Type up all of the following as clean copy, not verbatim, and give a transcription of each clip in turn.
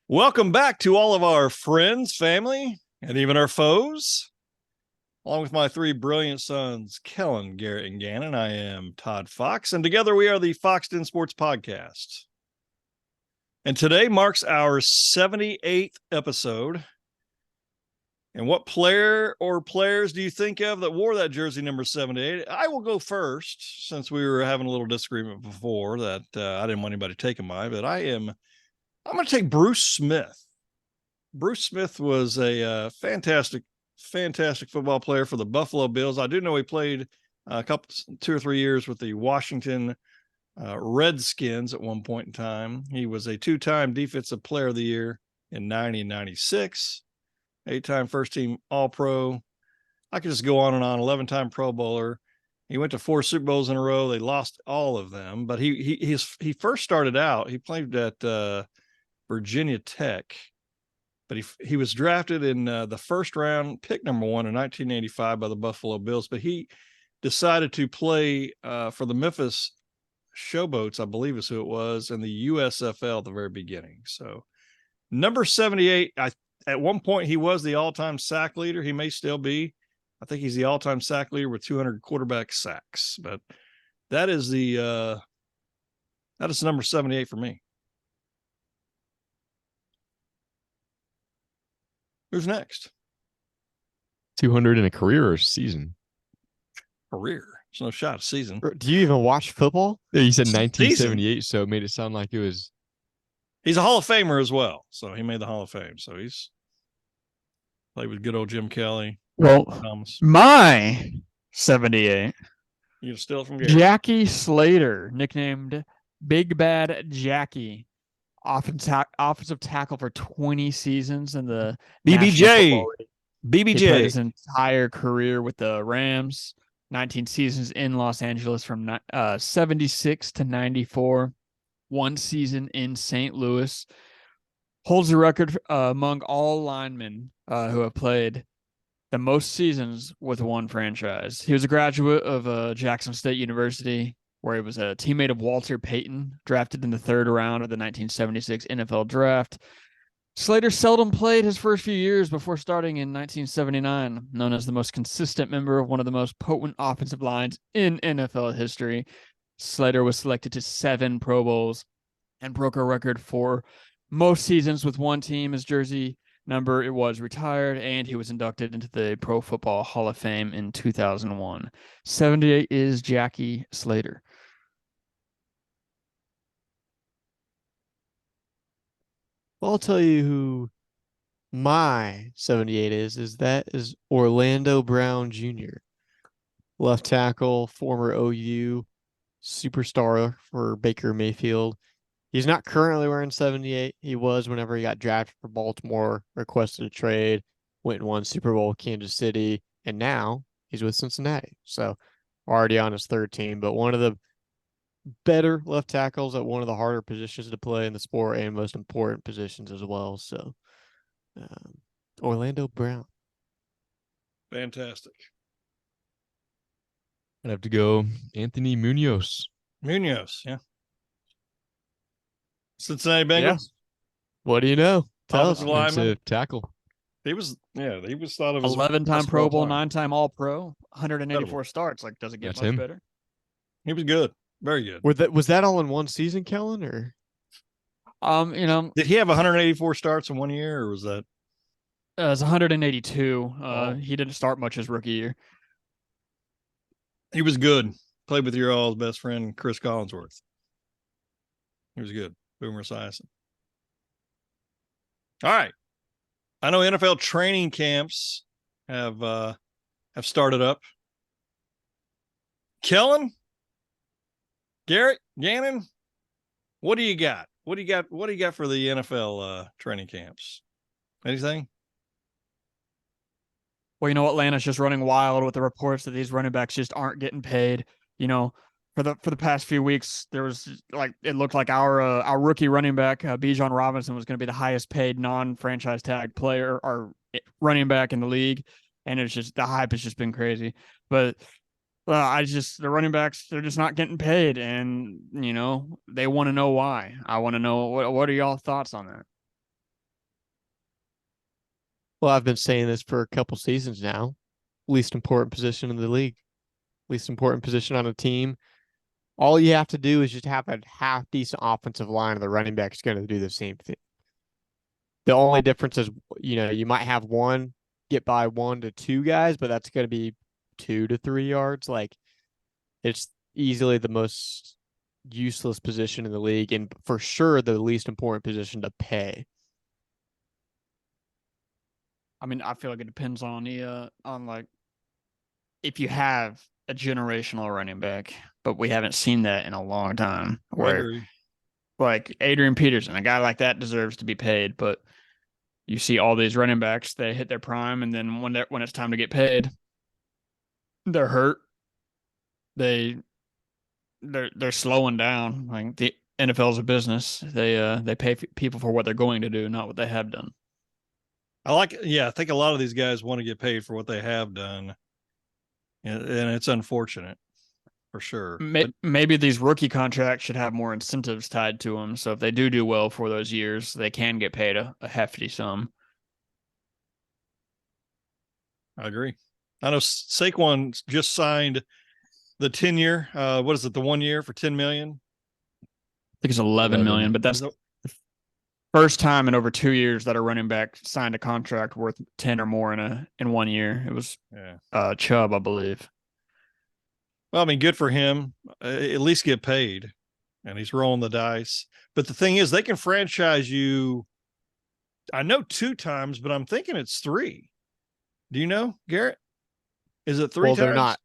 Welcome back to all of our friends, family, and even our foes. Along with my three brilliant sons, Kellen, Garrett, and Gannon, I am Todd Foxx, and together we are the Foxx Den Sports Podcast. And today marks our 78th episode. And what player or players do you think of that wore that jersey number 78? I will go first, since we were having a little disagreement before that I didn't want anybody taking mine, but I'm going to take Bruce Smith. Bruce Smith was a fantastic football player for the Buffalo Bills. I do know he played a couple, 2 or 3 years with the Washington Redskins at one point in time. He was a 2-time Defensive Player of the Year in 90 and 96, 8-time first-team All-Pro. I could just go on and on. 11-time Pro Bowler. He went to 4 Super Bowls in a row. They lost all of them, but he first started out. He played at Virginia Tech, but he was drafted in the first round, pick number 1 in 1985 by the Buffalo Bills. But he decided to play for the Memphis Showboats, I believe is who it was, in the USFL at the very beginning. So number 78, at one point he was the all-time sack leader. He may still be. I think he's the all-time sack leader with 200 quarterback sacks. But that is number 78 for me. Who's next? 200 in a career or season? Career. There's no shot of season. Do you even watch football? Yeah, you said 1978, so it made it sound like it was. He's a Hall of Famer as well, so he made the Hall of Fame. So he's played with good old Jim Kelly. Well, Thomas. my 78. You can steal it from Gary. Jackie Slater, nicknamed Big Bad Jackie. Offensive tackle for 20 seasons in the BBJ. He played his entire career with the Rams, 19 seasons in Los Angeles from 76 to 94, 1 season in St. Louis. Holds the record among all linemen who have played the most seasons with one franchise. He was a graduate of Jackson State University, where he was a teammate of Walter Payton, drafted in the 3rd round of the 1976 NFL Draft. Slater seldom played his first few years before starting in 1979, known as the most consistent member of one of the most potent offensive lines in NFL history. Slater was selected to 7 Pro Bowls and broke a record for most seasons with one team. His jersey number, it was retired, and he was inducted into the Pro Football Hall of Fame in 2001. 78 is Jackie Slater. Well, I'll tell you who my 78 is. That is Orlando Brown Jr., left tackle, former OU superstar for Baker Mayfield. He's not currently wearing 78. He was whenever he got drafted for Baltimore, requested a trade, went and won Super Bowl with Kansas City, and now he's with Cincinnati. So already on his 3rd team, but one of the better left tackles at one of the harder positions to play in the sport and most important positions as well. So Orlando Brown. Fantastic. I'd have to go Anthony Munoz. Munoz, yeah. Cincinnati Bengals. Yeah. What do you know? Tell us. Offensive tackle. He was thought of as 11-time Pro Bowl, 9-time All-Pro, 184 Incredible. starts. Like, does it get That's much him. better? He was good. Very good. Was that all in one season, Kellen, or? Did he have 184 starts in 1 year, or was that? It was 182. He didn't start much his rookie year. He was good. Played with your all's best friend, Chris Collinsworth. He was good. Boomer Esiason. All right. I know NFL training camps have started up. Kellen, Garrett, Gannon, what do you got? What do you got for the NFL training camps? Anything? Well, Atlanta's just running wild with the reports that these running backs just aren't getting paid. For the past few weeks, there was it looked like our rookie running back Bijan Robinson was going to be the highest paid non-franchise tag player or running back in the league, and it's just the hype has just been crazy. But the running backs, they're just not getting paid, and they want to know why. I want to know what are y'all thoughts on that? Well, I've been saying this for a couple seasons now. Least important position in the league. Least important position on a team. All you have to do is just have a half decent offensive line, and the running back is going to do the same thing. The only difference is, you might have one get by 1 to 2 guys, but that's going to be 2 to 3 yards. Like, it's easily the most useless position in the league, and for sure the least important position to pay. I mean, I feel like it depends on like if you have a generational running back, but we haven't seen that in a long time. I Where agree. like Adrian Peterson, a guy like that deserves to be paid, but you see all these running backs, they hit their prime, and then when it's time to get paid, they're hurt. They're slowing down. Like the NFL is a business. They pay people for what they're going to do, not what they have done. I think a lot of these guys want to get paid for what they have done. And it's unfortunate for sure. Maybe these rookie contracts should have more incentives tied to them. So if they do well for those years, they can get paid a hefty sum. I agree. I know Saquon just signed the 10-year. What is it? The 1 year for $10 million. I think it's 11 million, but that's the first time in over 2 years that a running back signed a contract worth 10 or more in 1 year. It was Chubb, I believe. Well, I mean, good for him. At least get paid, and he's rolling the dice. But the thing is, they can franchise you. I know 2 times, but I'm thinking it's 3. Do you know, Garrett? Is it 3 times? They're not.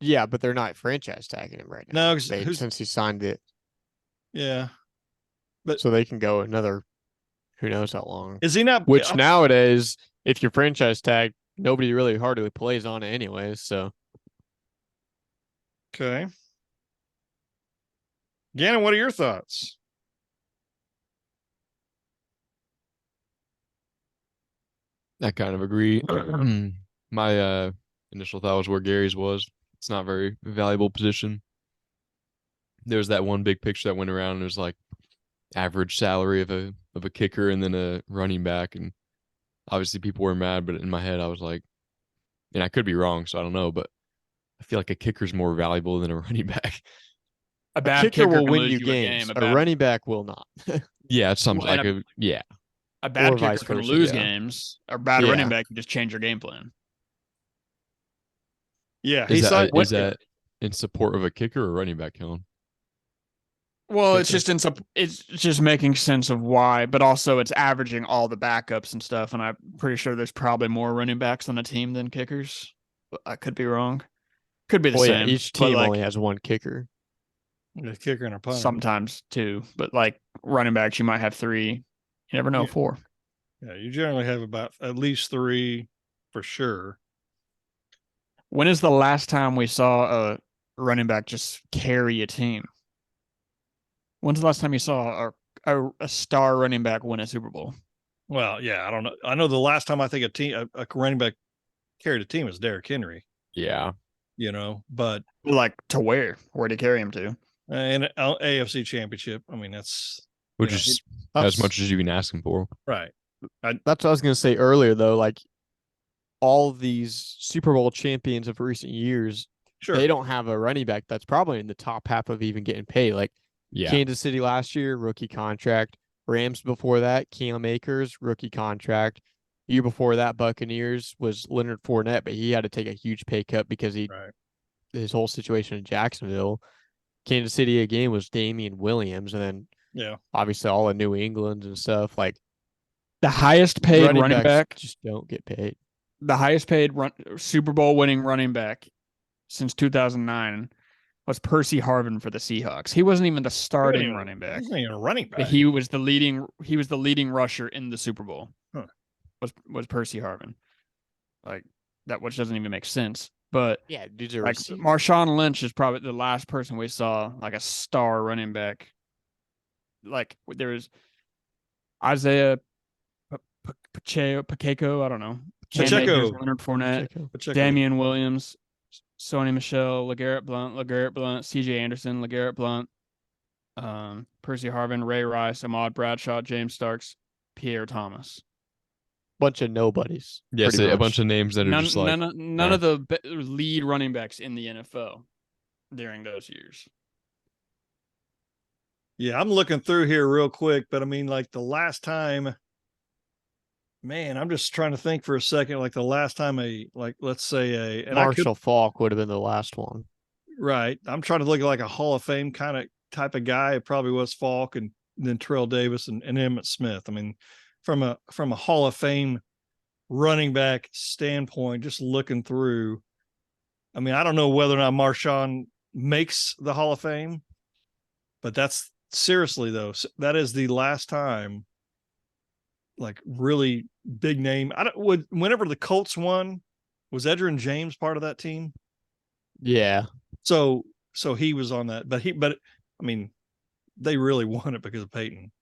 Yeah, but they're not franchise tagging him right now. No, since he signed it. Yeah, but so they can go another, who knows how long. Is he not? Which nowadays, if you're franchise tagged, nobody really hardly plays on it anyways. So. Okay. Gannon, what are your thoughts? I kind of agree. My initial thought was where Gary's was. It's not a very valuable position. There was that one big picture that went around, and it was like average salary of a kicker and then a running back, and obviously people were mad, but in my head I was like, and I could be wrong, so I don't know, but I feel like a kicker's more valuable than a running back. A bad kicker will can win lose you a games. game. A running back will not. Yeah, it's something like a bad Or kicker vice can versa, lose yeah. games. A bad Yeah. running back can just change your game plan. Yeah, Is that in support of a kicker or running back, Kellen? Well, it's just making sense of why, but also it's averaging all the backups and stuff. And I'm pretty sure there's probably more running backs on a team than kickers. But I could be wrong. Could be the same. Yeah, each team only has one kicker. A kicker and a punter. Sometimes 2, but like running backs, you might have 3. You never know, 4. Yeah, you generally have about at least 3 for sure. When is the last time we saw a running back just carry a team? When's the last time you saw a star running back win a Super Bowl? Well, yeah, I don't know. I know the last time I think a running back carried a team was Derrick Henry. Yeah. But like to where? Where'd he carry him to? And AFC Championship. I mean, that's which is as much as you can ask him for. Right. That's what I was going to say earlier, though. Like all these Super Bowl champions of recent years, they don't have a running back that's probably in the top half of even getting paid. Like Kansas City last year, rookie contract. Rams before that, Cam Akers, rookie contract. Year before that, Buccaneers was Leonard Fournette, but he had to take a huge pay cut because his whole situation in Jacksonville. Kansas City again was Damian Williams, and then obviously all of New England and stuff. Like the highest paid running back just don't get paid. The highest paid Super Bowl winning running back since 2009 was Percy Harvin for the Seahawks. He wasn't even the starting running back. He wasn't even a running back. He was the leading rusher in the Super Bowl. Was Percy Harvin. Like that, which doesn't even make sense. But yeah, dudes are like Marshawn Lynch is probably the last person we saw like a star running back. Like there was Isaiah Pacheco, I don't know. Pacheco, Leonard Fournette, Damian Williams, Sony Michel, LeGarrette Blount, CJ Anderson, LeGarrette Blount, Percy Harvin, Ray Rice, Ahmad Bradshaw, James Starks, Pierre Thomas. bunch of nobodies. Yes, pretty a much. bunch of names that are None, just like none of the lead running backs in the NFL during those years. Yeah, I'm looking through here real quick, but I mean, like the last time, man, I'm just trying to think for a second. Like the last time let's say and Marshall Faulk would have been the last one. Right. I'm trying to look at like a Hall of Fame kind of type of guy. It probably was Falk and then Terrell Davis and Emmitt Smith. I mean, from a Hall of Fame running back standpoint, just looking through, I mean, I don't know whether or not Marshawn makes the Hall of Fame, but that's seriously though, that is the last time like really big name. Whenever the Colts won, was Edgerrin James part of that team? Yeah. So he was on that, but I mean, they really won it because of Peyton.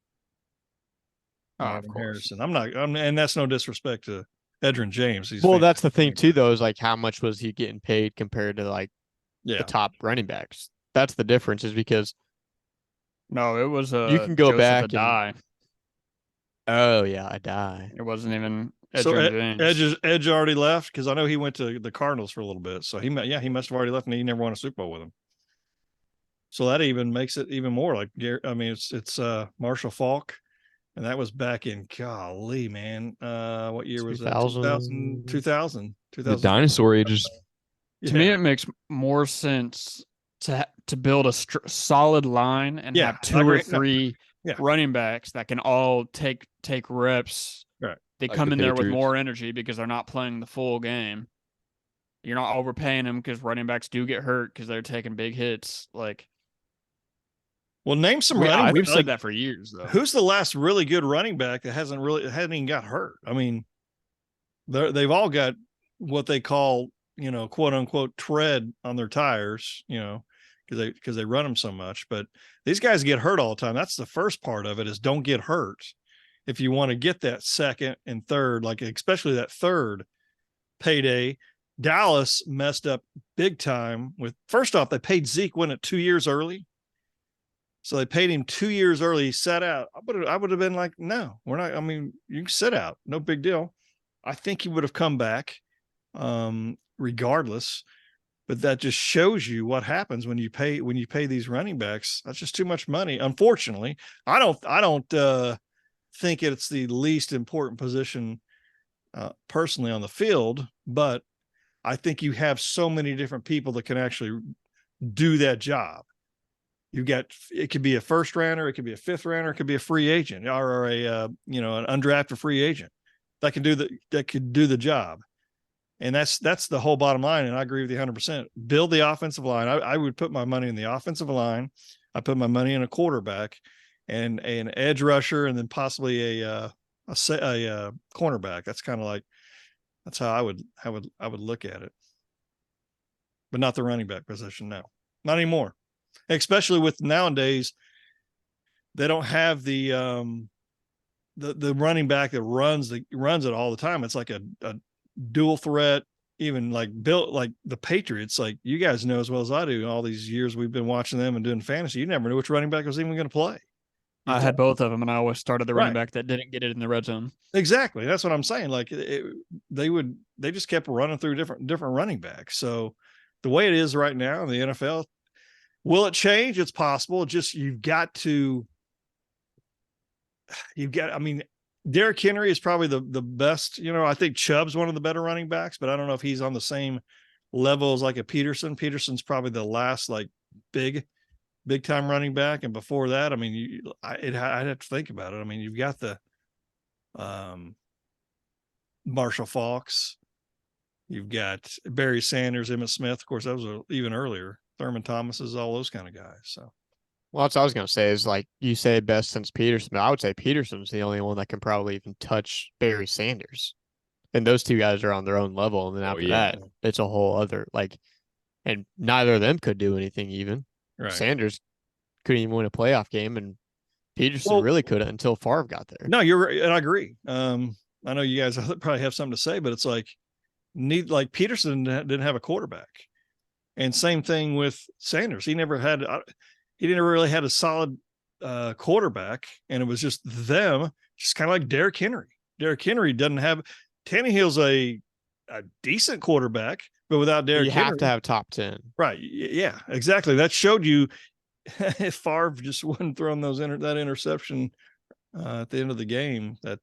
Of course. Harrison. And that's no disrespect to Edgerrin James. That's the thing too, though, is like how much was he getting paid compared to like the top running backs? That's the difference, is because no, it was you can go Joseph back Adai. Oh yeah, Adai. It wasn't even James. Edge already left, because I know he went to the Cardinals for a little bit. So he must have already left, and he never won a Super Bowl with him. So that even makes it even more like, I mean, it's Marshall Faulk, and that was back in, golly, man. What year was that? 2000. The dinosaur ages. To me, it makes more sense to build a solid line and have two or three running backs that can all take reps. Right. They come in there with more energy because they're not playing the full game. You're not overpaying them because running backs do get hurt because they're taking big hits. Like, well, name some running. We've said that for years, though. Who's the last really good running back that hasn't even got hurt? I mean, they've all got what they call, quote unquote, tread on their tires, because they run them so much. But these guys get hurt all the time. That's the first part of it, is don't get hurt. If you want to get that second and third, like especially that third payday, Dallas messed up big time with, first off, they paid Zeke, wasn't it 2 years early? So they paid him 2 years early. He sat out. I would have been like, no, we're not. I mean, you can sit out. No big deal. I think he would have come back regardless. But that just shows you what happens when you pay these running backs. That's just too much money. Unfortunately, I don't think it's the least important position personally on the field, but I think you have so many different people that can actually do that job. It could be a first rounder, it could be a fifth rounder, it could be a free agent or a an undrafted free agent that could do the job. And that's the whole bottom line. And I agree with you 100%. Build the offensive line. I would put my money in the offensive line. I put my money in a quarterback and an edge rusher, and then possibly a cornerback. That's kind of like, that's how I would look at it. But not the running back position. No, not anymore. Especially with nowadays, they don't have the running back that runs it all the time. It's like a dual threat, even like built like the Patriots. Like, you guys know as well as I do, all these years we've been watching them and doing fantasy, you never knew which running back was even going to play. I had both of them, and I always started the running back that didn't get it in the red zone. Exactly. That's what I'm saying. Like, they just kept running through different running backs. So the way it is right now in the NFL, will it change? It's possible. Just I mean, Derrick Henry is probably the best. I think Chubb's one of the better running backs, but I don't know if he's on the same level as like a Peterson. Peterson's probably the last like big time running back. And before that, I mean, I'd have to think about it. I mean, you've got the Marshall Faulks, you've got Barry Sanders, Emmitt Smith. Of course, those are even earlier. Thurman Thomas's, all those kind of guys. So, well, that's what I was going to say, is like you say best since Peterson. I would say Peterson's the only one that can probably even touch Barry Sanders. And those two guys are on their own level. And then after that, it's a whole other, like, and neither of them could do anything even. Right. Sanders couldn't even win a playoff game, and Peterson really couldn't until Favre got there. No, you're right. And I agree. I know you guys probably have something to say, but it's like, Peterson didn't have a quarterback. And same thing with Sanders. He never really had a solid quarterback, and it was just them, just kind of like Derrick Henry. Derrick Henry doesn't have. Tannehill's a decent quarterback, but without Derrick You Henry, have to have top 10. right? Yeah, exactly. That showed you if Favre just wouldn't thrown that interception at the end of the game, that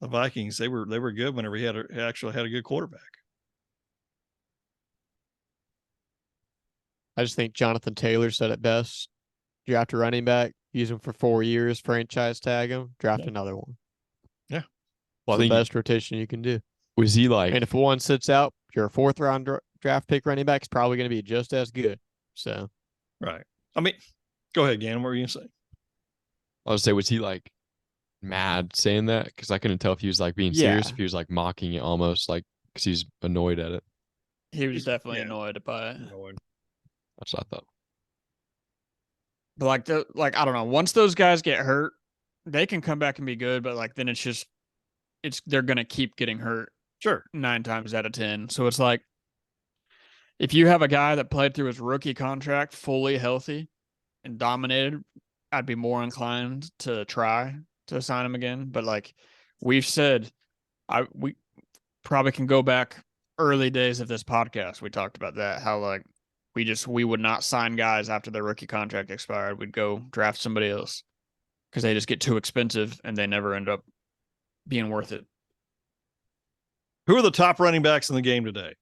the Vikings they were good whenever he actually had a good quarterback. I just think Jonathan Taylor said it best. Draft a running back, use him for 4 years, franchise tag him, draft another one. Yeah. Well, It's the best rotation you can do. Was he like? And if one sits out, your 4th round draft pick running back is probably going to be just as good. So, right. I mean, go ahead, Gannon. What were you going to say? I would say, was he like mad saying that? Because I couldn't tell if he was like being serious, if he was like mocking it almost, like because he's annoyed at it. He was definitely annoyed by it. That's what I thought. But I don't know. Once those guys get hurt, they can come back and be good. But like then they're gonna keep getting hurt. Sure. 9 times out of 10. So it's like if you have a guy that played through his rookie contract fully healthy and dominated, I'd be more inclined to try to sign him again. But like we've said, we probably can go back early days of this podcast. We talked about that, how like we would not sign guys after their rookie contract expired. We'd go draft somebody else because they just get too expensive and they never end up being worth it. Who are the top running backs in the game today?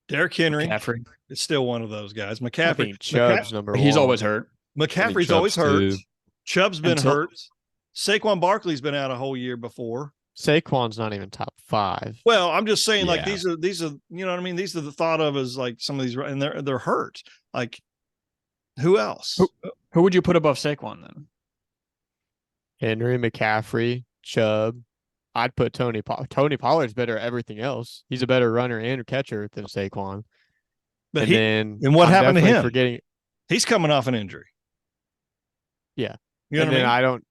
Derrick Henry McCaffrey is still one of those guys. I McCaffrey, think Chubb's number 1. He's always hurt. McCaffrey's Chubb's always hurt. too. Chubb's been hurt. Saquon Barkley's been out a whole year before. Saquon's not even top 5. Well, I'm just saying, like Yeah. these are you know what I mean. These are the thought of as like some of these, and they're hurt. Like who else? Who would you put above Saquon then? Henry, McCaffrey, Chubb. I'd put Tony Pollard. Tony Pollard's better at everything else. He's a better runner and catcher than Saquon. But And what I'm happened to definitely him? Forgetting. He's coming off an injury. Yeah. You know And what then I mean?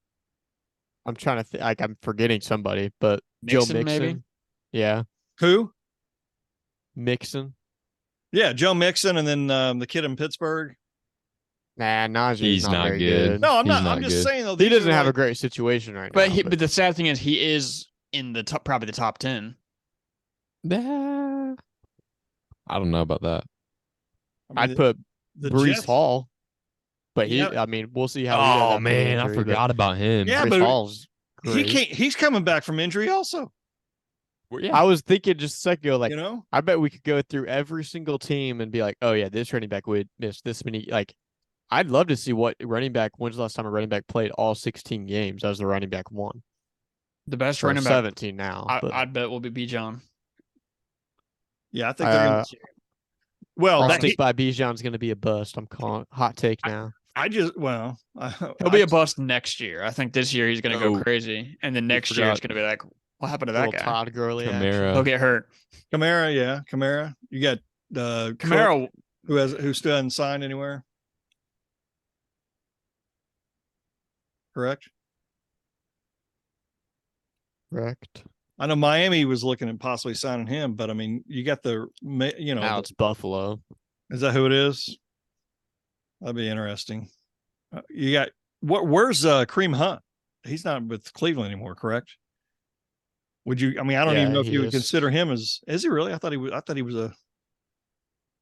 I'm trying to think, like I'm forgetting somebody, but Mixon, Joe Mixon. maybe? Yeah. Who? Mixon. Yeah, Joe Mixon, and then the kid in Pittsburgh. Nah, Najee's He's not very good. No, I'm He's not. not I'm just good. saying though. He these doesn't are have a like- great situation right But now. but the sad thing is he is in the top, probably the top 10. Nah. I don't know about that. I mean, I'd put the Brees Jets- Hall. But Yeah. I mean, we'll see how he does Oh after the man, I injury, but forgot about him. Yeah, Brees but Hall's great. He's coming back from injury also. Yeah. I was thinking just a second ago, like, You know, I bet we could go through every single team and be like, oh yeah, this running back would miss this many. Like, I'd love to see when's the last time a running back played all 16 games as the running back one. The best Or running back 17 now. but, I'd bet will be Bijan. yeah, I think they're going to. I'll Well, stick by Bijan's going to be a bust. I'm calling hot take now. He'll be a bust next year. I think this year he's going to go Oh. crazy, and then next year it's going to be like, what happened to that Little guy? Todd Gurley action. Kamara. He'll get hurt. Kamara. Yeah, Kamara. You got Kamara, who still hasn't signed anywhere. Correct. Correct. I know Miami was looking at possibly signing him, but I mean, you got Now it's Buffalo. is that who it is? That'd be interesting. You got where's Kareem Hunt? He's not with Cleveland anymore, correct? Would you? I mean, I don't even Yeah, know if he you would is. consider him as. Is he really? I thought he was a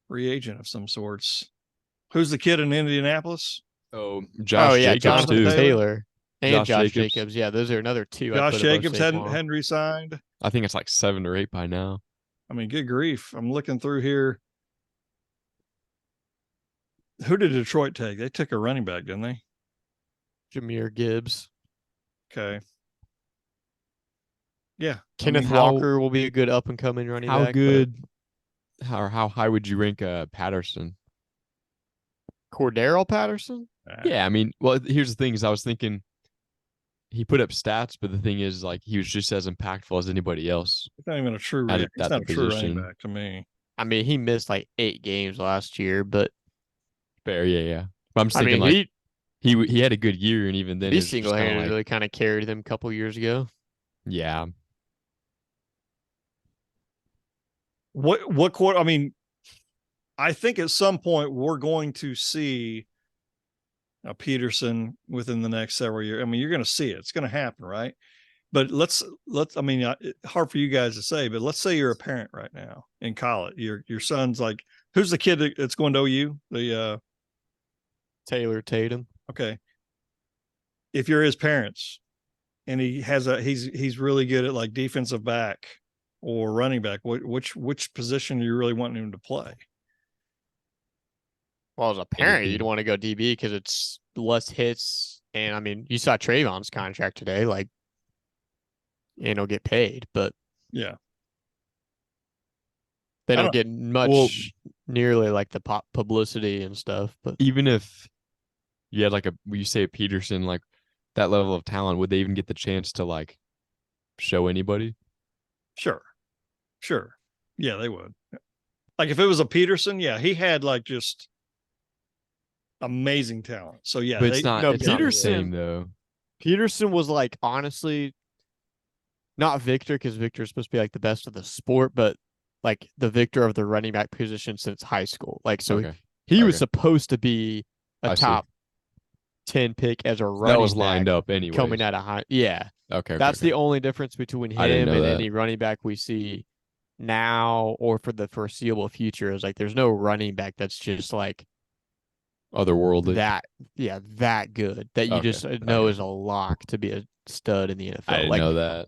free agent of some sorts. Who's the kid in Indianapolis? Oh, Josh Jacobs Jonathan too. Taylor. And Josh Josh Jacobs. Jacobs. Yeah, those are another two. I'd Josh put above Jacobs Saquon. hadn't resigned. I think it's like 7 or 8 by now. I mean, good grief! I'm looking through here. Who did Detroit take? They took a running back, didn't they? Jameer Gibbs. Okay. Yeah. Kenneth how- Walker will be a good up and coming running How back. but good? How high would you rank Patterson? Cordero Patterson? Yeah, I mean, well, here's the thing: is I was thinking he put up stats, but the thing is, like, he was just as impactful as anybody else. It's not even a true. At He's that not a true running position. back to me. I mean, he missed like 8 games last year, but Fair, yeah. But I'm just I thinking, mean, like, he had a good year, and even then, he it's just kinda single-handedly like, really kind of carried them a couple years ago. yeah. What quarter? I mean, I think at some point we're going to see a Peterson within the next several years. I mean, you're going to see it. It's going to happen, right? But let's I mean, hard for you guys to say, but let's say you're a parent right now in college. Your son's like, who's the kid that's going to OU? The Taylor Tatum. okay. If you're his parents and he's really good at like defensive back or running back, which position do you really want him to play? Well, as a parent, you'd Anything. want to go DB because it's less hits. And I mean, you saw Trayvon's contract today. Like, and he'll get paid, but Yeah. they I don't don't- get much nearly like the publicity and stuff. But Even if you had like you say a Peterson, like that level of talent, would they even get the chance to like show anybody? Sure. Yeah, they would. Like if it was a Peterson, yeah, he had like just amazing talent. So yeah, But it's not. no, It's not the Peterson- same though. Peterson was like, honestly, not Victor, because Victor's supposed to be like the best of the sport, but like the Victor of the running back position since high school. Like, so Okay. he was Okay. supposed to be a I see. top 10 pick as a running That was back lined up anyway. coming out of high. Yeah. Okay. That's the only difference between I didn't him know and that. any running back we see now or for the foreseeable future. Is like there's no running back that's just like otherworldly. that good that you Okay, just I know got is a lock to be a stud in the NFL. I didn't like know that.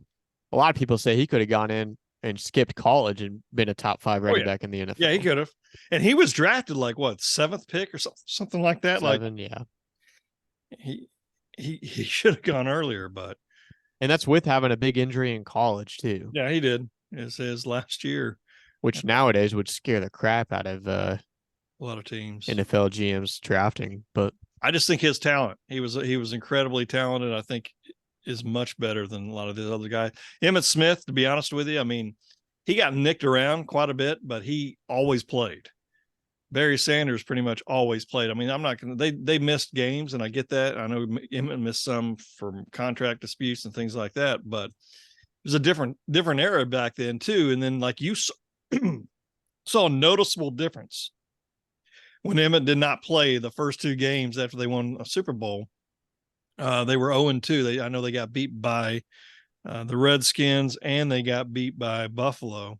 a lot of people say he could have gone in and skipped college and been a top 5 running yeah. back in the NFL. Yeah, he could have. And he was drafted like what, 7th pick or something like that. 7, like yeah. he should have gone earlier, but And that's with having a big injury in college too, yeah, he did. It's his last year. which nowadays would scare the crap out of A lot of teams. NFL GMs drafting. But I just think his talent. He was incredibly talented. I think is much better than a lot of the other guys. Emmitt Smith, to be honest with you, I mean, he got nicked around quite a bit, but he always played. Barry Sanders pretty much always played. I mean, I'm not going to, they missed games and I get that. I know Emmitt missed some from contract disputes and things like that, but it was a different era back then too. And then like you saw a noticeable difference when Emmitt did not play the first 2 games after they won a Super Bowl. They were 0-2. I know they got beat by the Redskins and they got beat by Buffalo.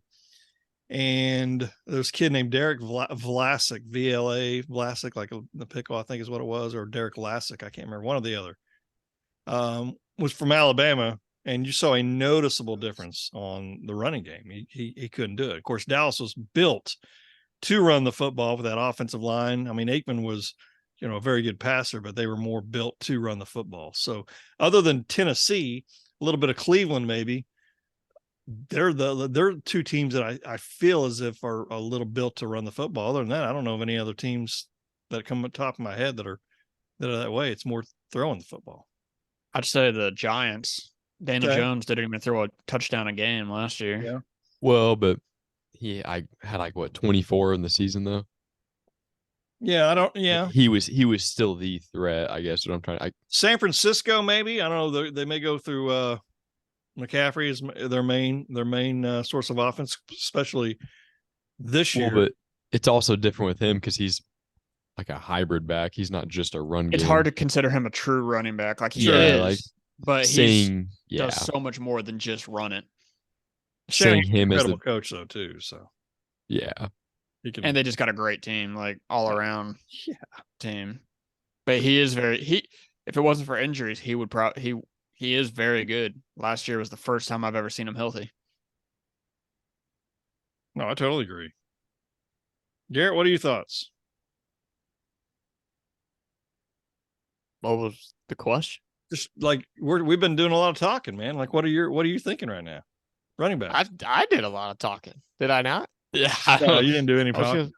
And there's a kid named Derek Vlasic, VLA Vlasic, like the pickle, I think is what it was, or Derek Vlasic, I can't remember, one or the other. Was from Alabama, and you saw a noticeable difference on the running game. He couldn't do it. Of course, Dallas was built to run the football with that offensive line. I mean, Aikman was, a very good passer, but they were more built to run the football. So other than Tennessee, a little bit of Cleveland, maybe, they're 2 teams that I feel as if are a little built to run the football. Other than that, I don't know of any other teams that come at the top of my head that are that way. It's more throwing the football. I'd say the Giants. Daniel Okay. Jones didn't even throw a touchdown a game last year. Yeah. Well, but I had like what 24 in the season though. Yeah, I don't. Yeah, He was still the threat, I guess. What I'm trying. San Francisco, maybe. I don't know. They may go through McCaffrey is their main source of offense, especially this year. But it's also different with him because he's like a hybrid back. He's not just a run. It's game. hard to consider him a true running back. Like he Yeah, is, like but he yeah, does so much more than just run it. saying Shanahan's an him as incredible the coach though too. So yeah. he can. And they just got a great team, like all around Yeah. team. But he is if it wasn't for injuries, he would he is very good. Last year was the first time I've ever seen him healthy. No, I totally agree. Garrett, what are your thoughts? what was the question? Just like we've been doing a lot of talking, man. Like, what are you thinking right now? Running back. I did a lot of talking. Did I not? Yeah. No, you didn't do any I was talking. gonna-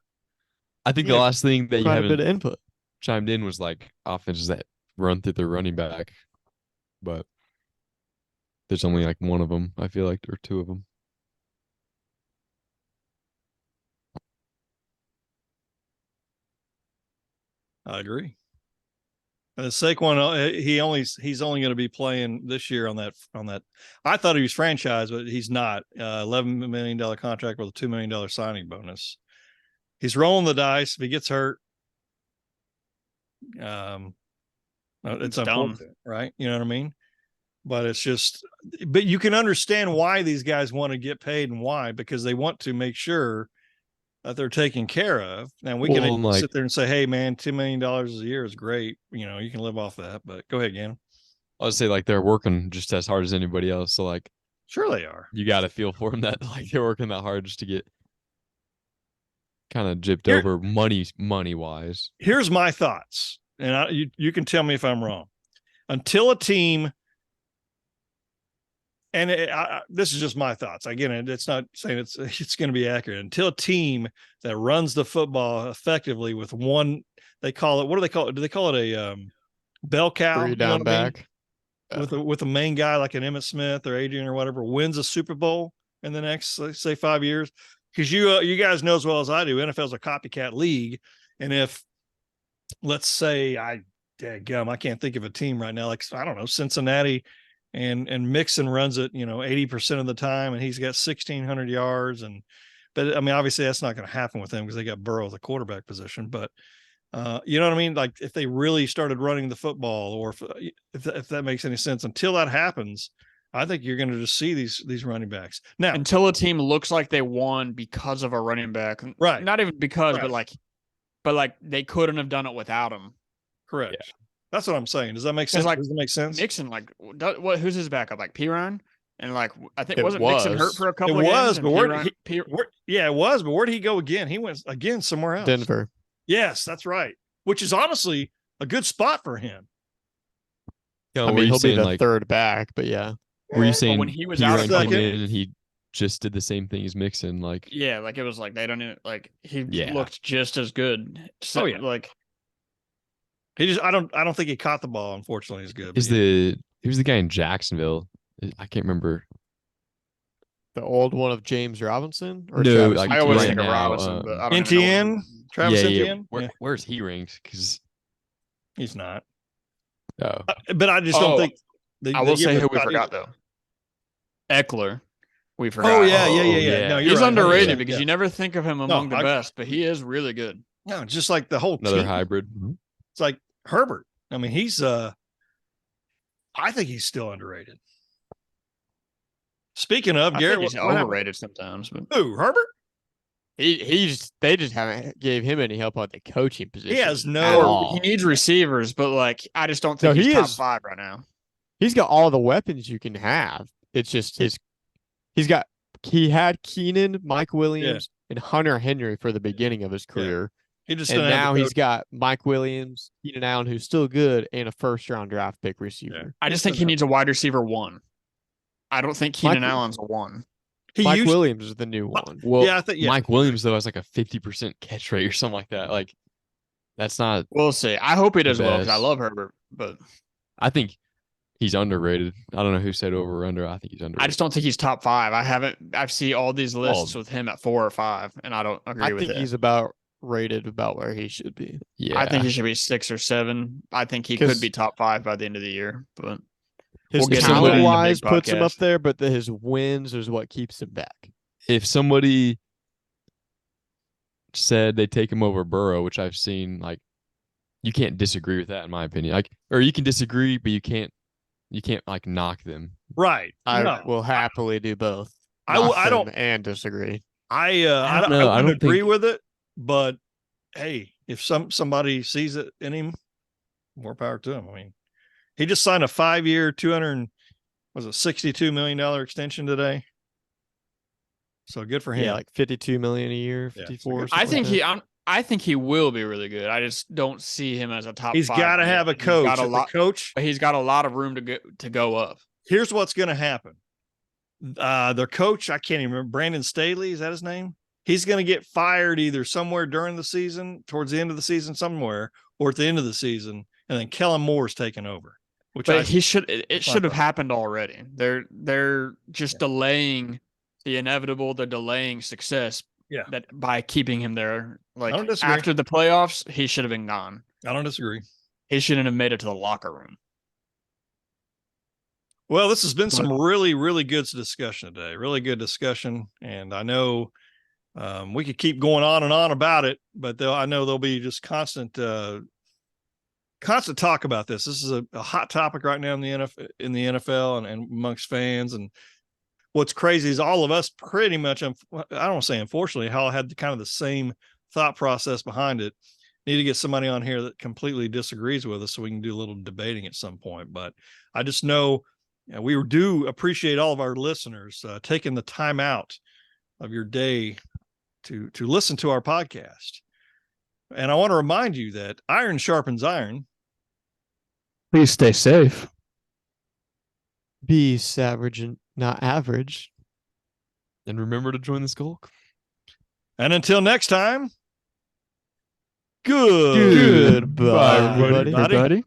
I think Yeah, the last thing that you quite a bit haven't of input. chimed in was like offenses that run through their running back, but there's only like one of them. I feel like, or 2 of them. I agree. Saquon, he's only going to be playing this year on that. I thought he was franchised, but he's not. $11 million contract with a $2 million signing bonus. He's rolling the dice. If he gets hurt, it's It's dumb. unfortunate, right? You know what I mean? but it's just, but you can understand why these guys want to get paid and why, because they want to make sure that they're taken care of. Now we Well, can like- sit there and say, hey man, $2 million a year is great. You know, you can live off that, but go ahead, Gannon. I would say like they're working just as hard as anybody else. So like Sure they are. you got to feel for them that like they're working that hard just to get kind of gypped Here- over money wise. Here's my thoughts, and you can tell me if I'm wrong. Until a team, and this is just my thoughts. Again, it's not saying it's going to be accurate. Until a team that runs the football effectively with one, they call it, what do they call it? Do they call it a bell cow? Three You know down what I mean? back. With a main guy like an Emmitt Smith or Adrian or whatever wins a Super Bowl in the next, let's say, 5 years. Because you guys know as well as I do, NFL's a copycat league, and if, let's say, I can't think of a team right now, like, I don't know, Cincinnati, and Mixon runs it, 80% of the time, and he's got 1,600 yards, but I mean, obviously that's not going to happen with them because they got Burrow at the quarterback position, but you know what I mean? Like if they really started running the football, or if that makes any sense, until that happens, I think you're going to just see these running backs now. Until a team looks like they won because of a running back, Right. Not even because, Right. but like they couldn't have done it without him. Correct. Yeah. That's what I'm saying. Does that make sense? Like, Does it make sense? Mixon, like, who's his backup? Like Pirine, and like I think It wasn't Mixon hurt was. for a couple It of was, games? but and it was, but where did he go again? He went again somewhere else. Denver. Yes, that's right. Which is honestly a good spot for him. You know, I were mean, you he'll be saying, the like, third back, but yeah. were you saying when he was Pirine out of came second- in and he just did the same thing as Mixon? Like, Yeah, like it was like they don't even like he Yeah. looked just as good. So, Oh, yeah. like I don't think he caught the ball, unfortunately, as good. is but yeah. he was the guy in Jacksonville? I can't remember. The old one of James Robinson or No, Travis like, I always right think of now, Robinson, but I don't even know Etienne, Travis yeah, Etienne? yeah. Yeah, Where's he ranked? Because he's not. oh, But I just don't Oh, think I will say who we forgot though. Eckler, we forgot. Oh yeah. yeah. No, you're He's right. underrated 100%. because Yeah. you never think of him among the I- best, but he is really good. No, just like the whole another team. hybrid. It's like Herbert. I mean, he's I think he's still underrated. Speaking of I Garrett, think he's what happened? overrated sometimes, but Who, Herbert? They just haven't gave him any help at the coaching position. He has at no- all. he needs receivers, but like I just don't No, think he he's top is- 5 right now. He's got all the weapons you can have. It's just he had Keenan, Mike Williams, and Hunter Henry for the beginning of his career. He just And didn't have now the he's coach. got Mike Williams, Keenan Allen, who's still good, and a first-round draft pick receiver. I just think he needs a wide receiver 1. I don't think Keenan Allen's a 1. He Mike used, Williams is the new one. Well, yeah, I think Mike Williams though has like a 50% catch rate or something like that. Like, that's not. We'll see. I hope he does well because I best. love Herbert, but I think he's underrated. I don't know who said over or under. I think he's underrated. I just don't think he's top 5. I've seen all these lists with him at 4 or 5, and I don't agree I with think it. he's about rated about where he should be. Yeah, I think he should be 6 or 7. I think he 'Cause- could be top 5 by the end of the year, but His We'll get into that in the talent wise big puts him up podcast. there, but his wins is what keeps him back. if somebody said they take him over Burrow, which I've seen, like, you can't disagree with that in my opinion. Like, or you can disagree, but you can't like knock them. right. I No. will happily do both. I Knock don't them and disagree. I don't know. I wouldn't don't agree think- with it, but hey, if somebody sees it in him, more power to him. I mean, he just signed a 5-year, $62 million extension today. So good for him. Yeah, like 52 million a year, Yeah, 54. so I something think like I think he will be really good. I just don't see him as a top He's 5 got to yet. have a He's coach. got a If the lot, coach. but he's got a lot of room to go up. Here's what's going to happen. Their coach, I can't even remember, Brandon Staley, is that his name? He's going to get fired either somewhere during the season, towards the end of the season somewhere, or at the end of the season, and then Kellen Moore's taking over. Which But it should have thought. happened already. They're just delaying the inevitable. They're delaying success. Yeah. That by keeping him there, like don't disagree. after the playoffs, he should have been gone. I don't disagree. He shouldn't have made it to the locker room. Well, this has been some really, really good discussion today. Really good discussion. And I know we could keep going on and on about it, but I know there'll be just constant constant talk about this. This is a hot topic right now in the NFL and amongst fans. And what's crazy is all of us pretty much, I don't want to say unfortunately, how I had kind of the same thought process behind it. Need to get somebody on here that completely disagrees with us so we can do a little debating at some point. But I just know we do appreciate all of our listeners taking the time out of your day to listen to our podcast. And I want to remind you that iron sharpens iron. Please stay safe. Be savage and not average. And remember to join the Skulk. And until next time, Goodbye, everybody.